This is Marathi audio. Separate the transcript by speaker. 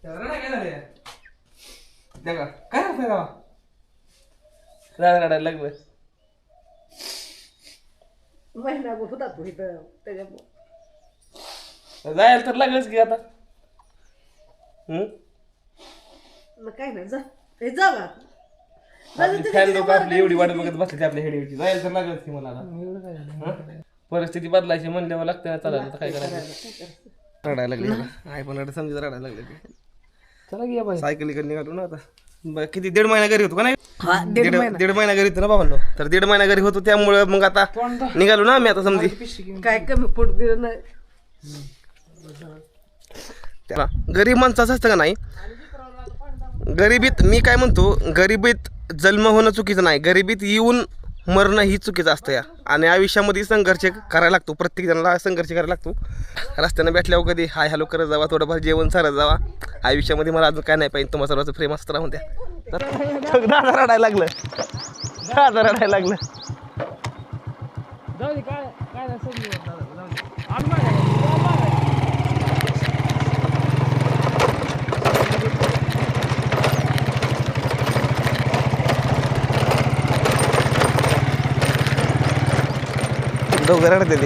Speaker 1: काय रडायला लागलं
Speaker 2: महिना होता तू इथं त्याच्यामुळे
Speaker 1: जायला तर लागलंच की आता.
Speaker 2: मग काय नाही जा हे जा बा.
Speaker 1: फॅन लोक आपली एवढी वाट बघत बसली आपल्या हेडीवरची जायला तर लागलंच की मला आता. परिस्थिती बदलायची म्हणल्यावर लागतं ना चालायला. तर काय करायचं रडायला लागली आई पण रडा समजा रडायला लागले.
Speaker 2: चला की बाई
Speaker 1: सायकल इकडे निघालो ना आता. किती 1.5 महिना घरी होतो का नाही.
Speaker 2: हा
Speaker 1: 1.5 महिना घरी होतो ना बाबांनो. तर 1.5 महिना घरी होतो त्यामुळे मग आता निघालो ना आम्ही आता समजी.
Speaker 2: काय कमी पोट दिलं नाही
Speaker 1: त्याला गरीब माणसाचं असतं का नाही. गरिबीत मी काय म्हणतो गरिबीत जन्म होणं चुकीचं नाही. गरिबीत येऊन मरणं ही चुकीचं असतं या. आणि आयुष्यामध्ये संघर्ष करायला लागतो. प्रत्येक जणाला संघर्ष करायला लागतो. रस्त्यानं भेटल्यावर कधी हाय हॅलो करत जावा. थोडंफार जेवण सारत जावा. आयुष्यामध्ये मला अजून काय नाही पाहिजे. तुम्हाला सर्वांचं प्रेम असतं राहून द्या. दादा रडायला लागलं. दादा रडायला लागलं. दोघं रडते